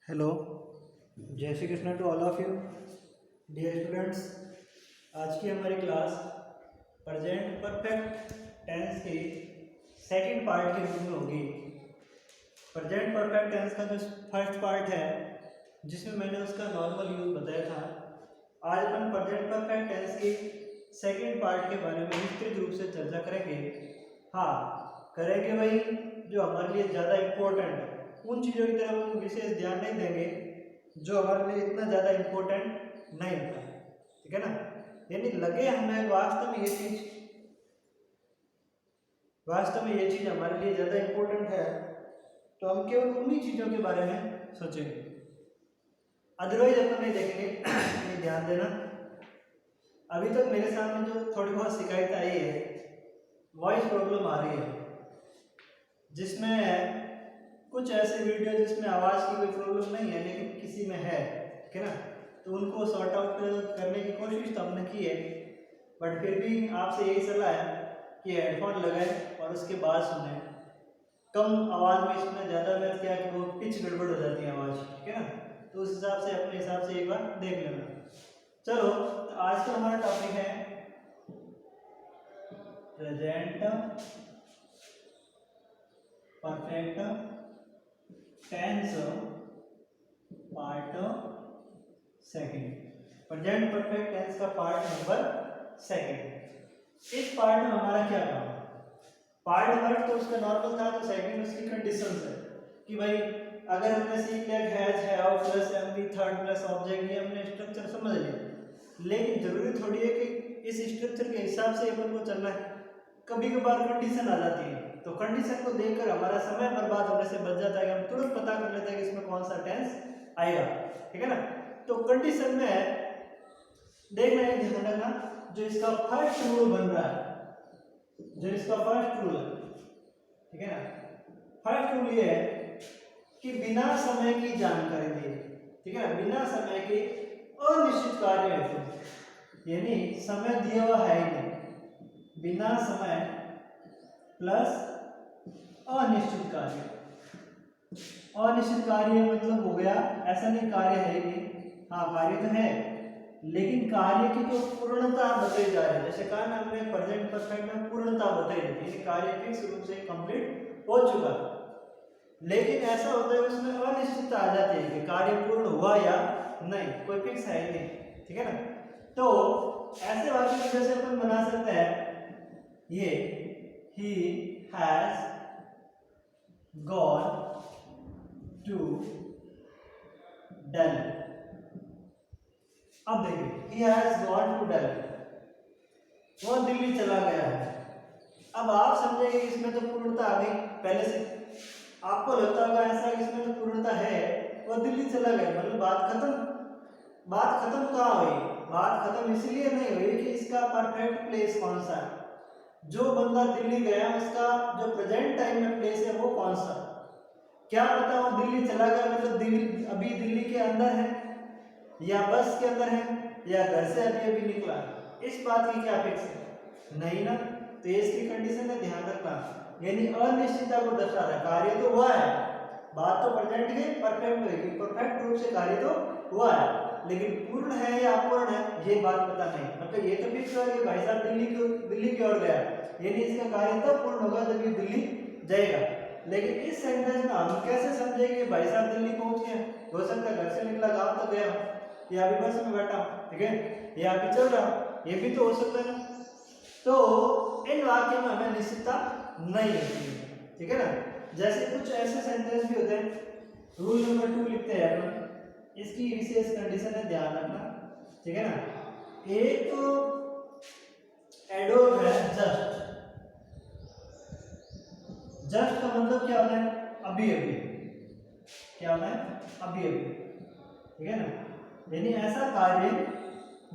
Hello, जय Shri Krishna to all of you dear students. आज की हमारी क्लास प्रेजेंट परफेक्ट टेंस के सेकंड पार्ट के रूप में होगी। प्रेजेंट परफेक्ट टेंस का जो फर्स्ट पार्ट है जिसमें मैंने उसका नॉर्मल यूज बताया था, आज अपन प्रेजेंट परफेक्ट टेंस के सेकंड पार्ट के बारे में विस्तृत रूप से चर्चा करेंगे। हाँ, करेंगे वही जो हमारे लिए ज़्यादा इम्पोर्टेंट है, उन चीज़ों की तरफ हम विशेष ध्यान नहीं देंगे जो हमारे लिए इतना ज़्यादा इम्पोर्टेंट नहीं होता, ठीक है ना। यानी लगे हमें वास्तव में ये चीज़ हमारे लिए ज़्यादा इम्पोर्टेंट है तो हम केवल उन्हीं चीज़ों के बारे में सोचेंगे, अदरवाइज अपन नहीं देखेंगे। ये ध्यान देना, अभी तक मेरे सामने जो थोड़ी बहुत शिकायत आई है, वॉइस प्रॉब्लम आ रही है, जिसमें कुछ ऐसे वीडियो जिसमें आवाज़ की कोई प्रॉब्लम नहीं है लेकिन किसी में है, ठीक है ना, तो उनको सॉर्ट आउट करने की कोशिश तो हमने की है, बट फिर भी आपसे यही सलाह है कि हेडफोन लगाएं और उसके बाद सुने। कम आवाज़ में सुने, ज़्यादा में क्या कि वो पिच गड़बड़ हो जाती है आवाज़, ठीक है ना। तो उस हिसाब से अपने हिसाब से एक बार देख लेना। चलो, तो आज का हमारा टॉपिक है present perfect tense part second. Present perfect tense का पार्ट नंबर सेकंड। इस पार्ट में हमारा क्या काम है? पार्ट वर्ड तो उसका नॉर्मल था, तो सेकंड उसकी कंडीशंस है कि भाई अगर हमने सीख लिया has, have plus MV third plus object, ये हमने स्ट्रक्चर समझ लिया, लेकिन जरूरी थोड़ी है कि इस स्ट्रक्चर के हिसाब से अपन को चलना है। कभी कभार कंडीशन आ जाती है, तो कंडीशन को देखकर हमारा समय बर्बाद होने से बच जाता है कि हम तुरंत पता कर लेते हैं कि इसमें कौन सा टेंस आएगा, ठीक है ना। तो कंडीशन में देखना है, ध्यान रखना, जो इसका फर्स्ट रूल बन रहा है, जो इसका फर्स्ट रूल है, ठीक है ना, फर्स्ट रूल ये है कि बिना समय की जानकारी दिए, ठीक है ना, बिना समय के अनिश्चित कार्य है, यानी समय दिया हुआ है ही नहीं, बिना समय प्लस अनिश्चित कार्य। अनिश्चित कार्य मतलब हो गया, ऐसा नहीं कार्य है कि हाँ कार्य तो है, लेकिन कार्य की जो पूर्णता बताई जा रही है, जैसे कहा ना हमने प्रेजेंट परफेक्ट में पूर्णता बताई जाती है, कार्य फिक्स रूप से कंप्लीट हो चुका है, लेकिन ऐसा होता है उसमें अनिश्चितता आ जाती है कि कार्य पूर्ण हुआ या नहीं, कोई फिक्स है ही नहीं, ठीक है ना। तो ऐसे वाक्य की जैसे अपन बना सकते हैं, ये he has gone to Delhi। अब देखिए, he has gone to Delhi, वो दिल्ली चला गया है। अब आप समझेंगे कि इसमें तो पूर्णता आ गई पहले से, आपको लगता होगा ऐसा कि इसमें तो पूर्णता है, वो दिल्ली चला गया मतलब बात खत्म। बात खत्म कहाँ हुई? बात खत्म इसलिए नहीं हुई कि इसका परफेक्ट प्लेस कौन सा है, जो बंदा दिल्ली गया उसका जो प्रेजेंट टाइम में प्लेस है वो कौन सा। क्या पता वो दिल्ली चला गया मतलब दिल्ली अभी दिल्ली के अंदर है, या बस के अंदर है, या घर से अभी अभी निकला, इस बात की क्या फिक्स है? नहीं ना। तो इसकी कंडीशन है, ध्यान रखना, यानी अनिश्चितता को दर्शा रहा है। कार्य तो हुआ है, बात तो प्रेजेंट के परफेक्ट होगी, परफेक्ट रूप से कार्य तो हुआ है, लेकिन पूर्ण है या अपूर्ण है ये बात पता नहीं। मतलब ये तो फिक्स हुआ कि भाई साहब दिल्ली की ओर गया, यानी इसका कार्य तब पूर्ण होगा जब ये दिल्ली जाएगा। लेकिन इस सेंटेंस में हम कैसे समझेंगे कि भाई साहब दिल्ली पहुंच गए? हो सकता है घर से निकला, गांव तक गया, या अभी बस में बैठा, ठीक है, या अभी चल रहा, ये भी तो हो सकता है ना। तो इन वाक्यों में हमें निश्चितता नहीं होती है, ठीक है ना। जैसे कुछ ऐसे सेंटेंस भी होते हैं, रूल नंबर 2 लिखते हैं अपन, इसकी विशेष कंडीशन है, ध्यान रखना, ठीक है ना। एक एडवर्ब है जस्ट। जस्ट का मतलब क्या होता है? अभी अभी। क्या होता है? अभी अभी, ठीक है ना। यानी ऐसा कार्य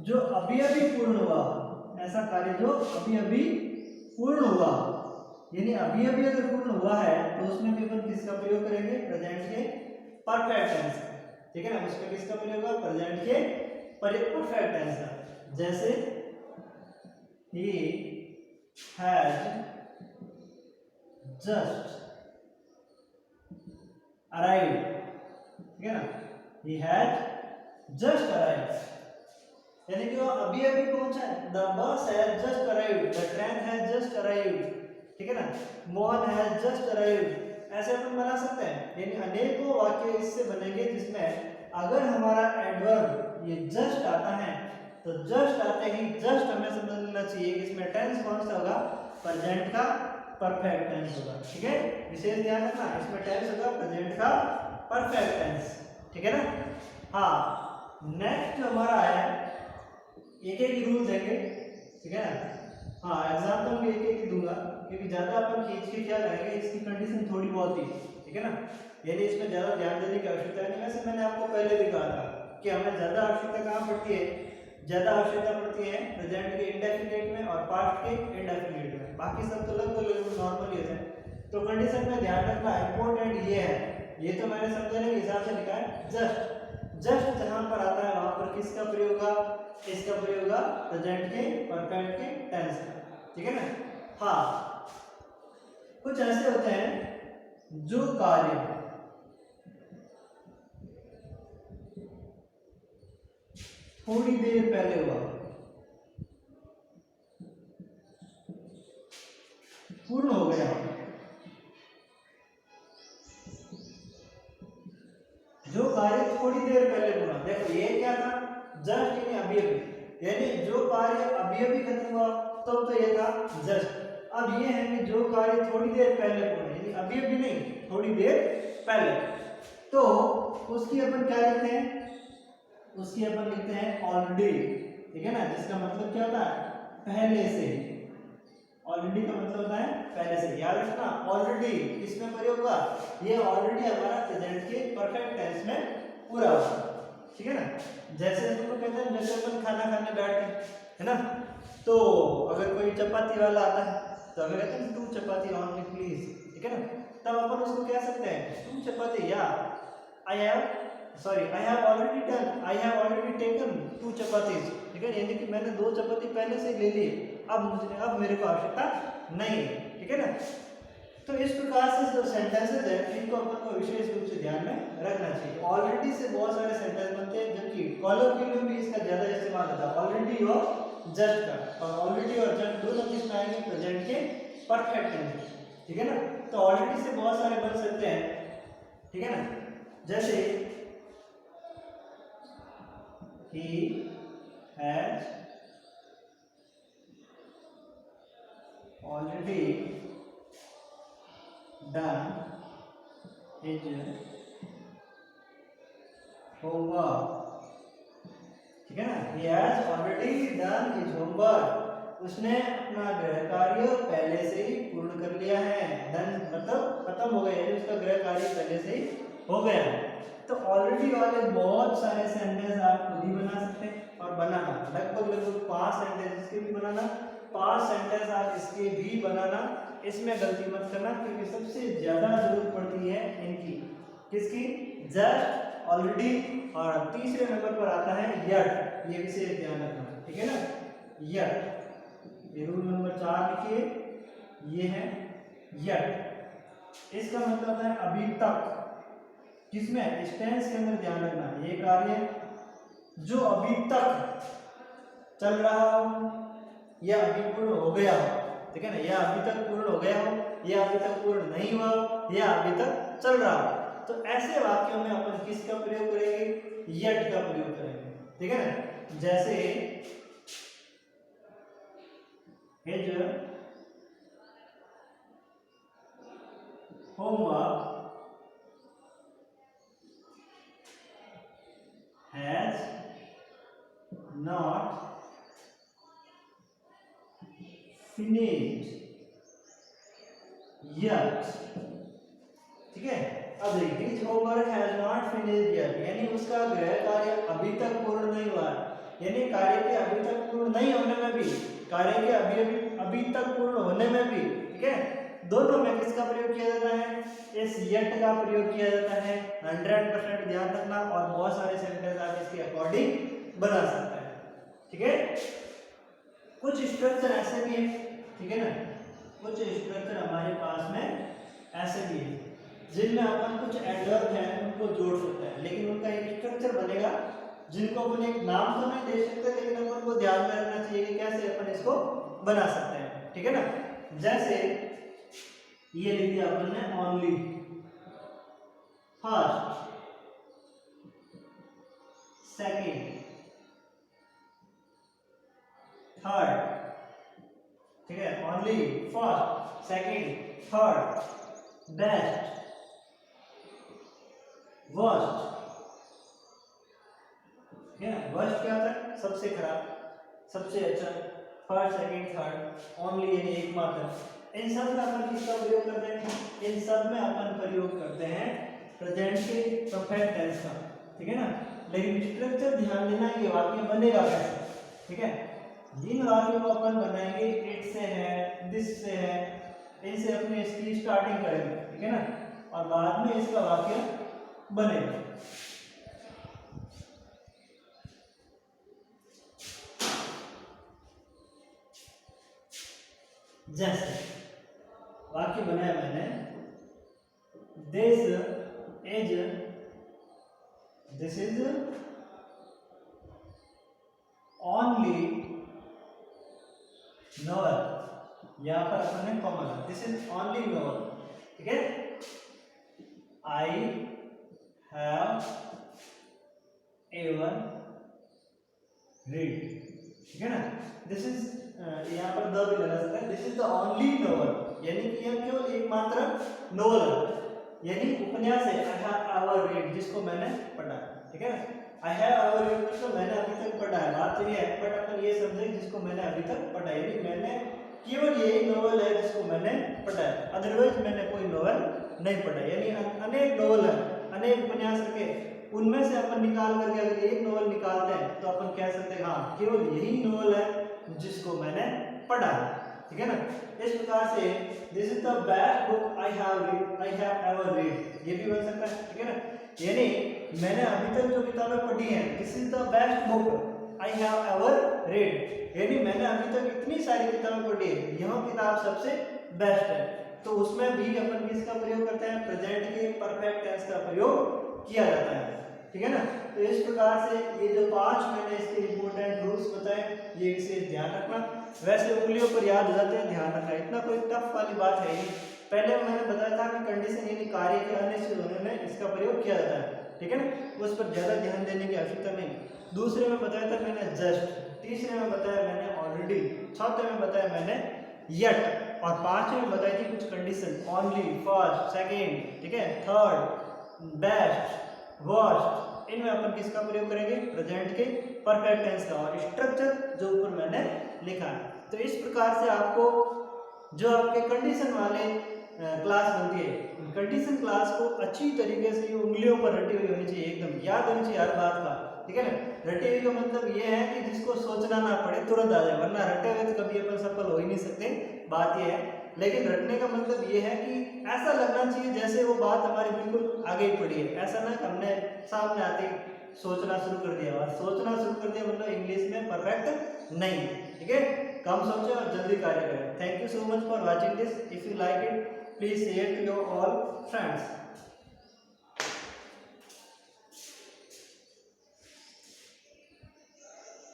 जो अभी अभी पूर्ण हुआ, ऐसा कार्य जो अभी अभी पूर्ण हुआ, यानी अभी अभी अगर पूर्ण हुआ है तो उसमें भी अपन किसका प्रयोग करेंगे? प्रेजेंट के परफेक्ट टेंस, ठीक है ना। उसमें किसका प्रयोग होगा? प्रेजेंट के परफेक्ट टेंस का। जैसे he has just arrived, ठीक है ना, he had just arrived, यानी कि वो अभी अभी पहुंचा है। The bus has just arrived, the train has just arrived, ठीक है ना, मोहन has just arrived, ऐसे अपन बना सकते हैं। यानी अनेकों वाक्य इससे बनेंगे जिसमें अगर हमारा एडवर्ब ये जस्ट आता है तो जस्ट आते ही जस्ट हमें समझ लेना चाहिए कि इसमें टेंस कौन सा होगा, प्रेजेंट का परफेक्ट टेंस होगा। ठीक है, विशेष ध्यान रखना, इसमें टेंस होगा प्रेजेंट का परफेक्ट टेंस। ठीक है ना। हाँ, नेक्स्ट जो हमारा है, एक एक रूल देंगे। ठीक है ना। हाँ, एग्जाम्पल भी एक एक दूंगा क्योंकि ज्यादा अपन खींच के क्या करेंगे, इसकी कंडीशन थोड़ी बहुत ही, ठीक है ना, यानी इसमें ज्यादा ध्यान देने की आवश्यकता नहीं। वैसे मैंने आपको पहले भी कहा था कि हमें ज्यादा आवश्यकता कहाँ पड़ती है, ज्यादा आवश्यकता पड़ती है प्रेजेंट के इंडेफिनिट में और पास्ट के इंडेफिनिट में, बाकी सब तो लगभग नॉर्मल ही होते हैं। तो कंडीशन में ध्यान रखना इंपॉर्टेंट ये है, ये तो मैंने समझाने के हिसाब से लिखा है। जस्ट जस्ट जहां पर आता है वहां पर किसका प्रयोग होगा, इसका प्रयोग होगा प्रेजेंट के परफेक्ट के टेंस का। ठीक है ना। हाँ, कुछ ऐसे होते हैं जो कार्य थोड़ी देर पहले हुआ, पूर्ण हो गया, जो कार्य थोड़ी देर पहले पूरा, देखो ये क्या था, जस्ट यानी अभी अभी, यानी जो कार्य अभी अभी खत्म हुआ तब तो ये था जस्ट। अब ये है कि जो कार्य थोड़ी देर पहले पूरा, यानी अभी अभी नहीं, थोड़ी देर पहले, तो उसकी अपन क्या लिखते हैं, उसकी अपन लिखते हैं ऑलरेडी। ठीक है ना, जिसका मतलब क्या होता है, पहले से। ऑलरेडी का मतलब होता है पहले से, याद रखना। ऑलरेडी किसमें प्रयोग हुआ, ये ऑलरेडी हमारा प्रेजेंट के परफेक्ट टेंस में पूरा हुआ। ठीक है ना। जैसे हम लोग कहते हैं, जैसे अपन खाना खाने बैठते है ना, तो अगर कोई चपाती वाला आता है तो अगर कहते हैं 2 चपाती ऑनली प्लीज, ठीक है ना, तब अपन उसको कह सकते हैं 2 चपाती, या I have already done, I have already taken 2 chapatis. ठीक है, यानी कि मैंने 2 चपाती पहले से ले ली, अब मेरे को आवश्यकता नहीं है। ठीक है ना। तो इस प्रकार से जो सेंटेंसेस है इनको अपन को विशेष रूप से ध्यान में रखना चाहिए। ऑलरेडी से बहुत सारे सेंटेंस बनते हैं, जबकि कॉलोक्वियल में भी इसका ज्यादा इस्तेमाल होता है, ऑलरेडी और जस्ट का। और ऑलरेडी और जस्ट दोनों किस में आएंगे, प्रेजेंट के परफेक्ट टेंस। ठीक है ना। तो ऑलरेडी से बहुत सारे बन सकते हैं। ठीक है ना, जैसे he has already done his homework। ठीक है ना, he has already done his homework, उसने अपना गृह कार्य पहले से ही पूर्ण कर लिया है। डन मतलब खत्म हो गया, यानी उसका गृह कार्य पहले से ही हो गया है। तो ऑलरेडी वाले बहुत सारे सेंटेंस आप खुद ही बना सकते हैं और बनाना, लगभग 5 सेंटेंस इसके भी बनाना, 5 सेंटेंस आप इसके भी बनाना। इसमें गलती मत करना क्योंकि सबसे ज्यादा जरूरत पड़ती है इनकी, किसकी, जस्ट, ऑलरेडी, और तीसरे नंबर पर आता है यट। ये विशेष ध्यान रखना। ठीक है ना, यट, ये रूल नंबर 4 लिखिए, ये है यट। इसका मतलब है अभी तक, किसमें, इस टेंस के अंदर ध्यान रखना, ये कार्य जो अभी तक चल रहा हो या अभी पूर्ण हो गया हो। ठीक है ना, या अभी तक पूर्ण हो गया हो, या अभी तक पूर्ण नहीं हुआ, या अभी तक चल रहा हो। तो ऐसे वाक्यों में अपन किसका प्रयोग करेंगे, यट का प्रयोग करेंगे। ठीक है ना, जैसे his homework has not finished yet। ठीक है, अब देखिए his homework has not finished yet, यानी उसका गृह कार्य अभी तक पूर्ण नहीं हुआ, यानी कार्य के अभी तक पूर्ण नहीं होने में भी, कार्य के अभी तक पूर्ण होने में भी, ठीक है, दोनों में किसका प्रयोग किया जाता है, इस yet का प्रयोग किया जाता है। 100% ध्यान रखना, और बहुत सारे सेंटेंस आप इसके अकॉर्डिंग बना सकते हैं। ठीक है, कुछ स्ट्रक्चर ऐसे भी है, ठीक है ना, कुछ स्ट्रक्चर हमारे पास में ऐसे भी है जिनमें अपन कुछ एडवर्ब हैं उनको जोड़ सकते हैं, लेकिन बनेगा जिनको अपन एक नाम तो नहीं दे सकते, लेकिन अपन को ध्यान में रखना चाहिए कि कैसे अपन इसको बना सकते हैं, ठीक है ना। जैसे ये लिख दिया अपन ने ओनली, फर्स्ट, सेकंड, थर्ड, ठीक है, only, first, second, third, best, worst, ठीक है। वर्स्ट क्या होता है? सबसे खराब, सबसे अच्छा, फर्स्ट, सेकंड, थर्ड, ओनली यानी एकमात्र। इन सब में अपन किसका प्रयोग करते हैं? इन सब में अपन प्रयोग करते हैं प्रेजेंट के परफेक्ट टेंस का, ठीक है ना। लेकिन स्ट्रक्चर ध्यान देना, ये वाक्य बनेगा कैसे, ठीक है। जिन वाक्यों को अपन बनाएंगे इट से है, दिस से है, इनसे अपने इसकी स्टार्टिंग करेंगे, ठीक है ना, और बाद में इसका वाक्य बनेगा। जैसे वाक्य बनाया मैंने, दिस इज ओनली नोवेल, यहां पर अपन ने comma, this is only novel, ठीक है। आई हैव एवर रीड, ठीक है ना। दिस इज, यहाँ पर द भी लगा सकता है, this is the only novel, यानी कि यह केवल एकमात्र नोवेल है, यानी उपन्यास है। आई हैव एवर रीड, जिसको मैंने पढ़ा, ठीक है। आई हैव एवर रीड मतलब मैंने अभी तक पढ़ा है, बात तो ये है, बट अपन ये समझे जिसको मैंने अभी तक पढ़ा है, यानी मैंने केवल यही नोवेल है जिसको मैंने पढ़ा है, अदरवाइज मैंने कोई नोवेल नहीं पढ़ा, यानी अनेक नोवेल है, अनेक उपन्यास रखे, उनमें से अपन निकाल करके अगर एक नोवेल निकालते हैं तो अपन कह सकते हैं हाँ केवल यही नोवेल है जिसको मैंने पढ़ा है, ठीक है ना। इस प्रकार से this is the best book I have ever read, ये भी बन सकता है, ठीक है ना। यानी मैंने अभी तक जो किताबें पढ़ी हैं, this is the best book I have ever read, यानी मैंने अभी तक इतनी सारी किताबें पढ़ी है, यह किताब सबसे बेस्ट है। तो उसमें भी अपन किसका प्रयोग करते हैं? प्रेजेंट के परफेक्ट टेंस का प्रयोग किया जाता है, ठीक है ना। तो इस प्रकार से ये जो 5 मैंने इसके इंपॉर्टेंट रूल्स बताए, ये विशेष ध्यान रखना। वैसे उंगलियों पर याद हो जाते हैं, ध्यान रखना, इतना कोई टफ वाली बात है नहीं। पहले मैंने बताया था कि कंडीशन यानी कार्य के अनिश्चित होने में इसका प्रयोग किया जाता है, ठीक है ना, उस पर ज्यादा ध्यान देने की आवश्यकता नहीं। दूसरे में बताया था मैंने जस्ट, तीसरे में बताया मैंने ऑलरेडी, चौथे में बताया मैंने येट, और पांचवें में बताई थी कुछ कंडीशन, ओनली, फर्स्ट, सेकेंड, ठीक है, थर्ड, बेस्ट, वर्स्ट। इनमें अपन किसका प्रयोग करेंगे? प्रेजेंट के परफेक्ट टेंस का, और स्ट्रक्चर जो ऊपर मैंने लिखा है। तो इस प्रकार से आपको जो आपके कंडीशन वाले क्लास बनती है, कंडीशन क्लास को अच्छी तरीके से उंगलियों पर रटी हुई होनी चाहिए, एकदम याद होनी चाहिए हर बात का, ठीक है ना। रटी हुई का मतलब ये है कि जिसको सोचना ना पड़े, तुरंत आ जाए, वरना रटे हुए तो कभी अपन सफल हो ही नहीं सकते, बात ये है। लेकिन रटने का मतलब ये है कि ऐसा लगना चाहिए जैसे वो बात हमारी बिल्कुल आगे ही पड़ी है, ऐसा ना कि हमने सामने आते सोचना शुरू कर दिया, और सोचना शुरू कर दिया मतलब इंग्लिश में परफेक्ट नहीं, ठीक है। कम सोचें और जल्दी कार्य करें। Thank you so much for watching this. If you like it, please share to your all friends.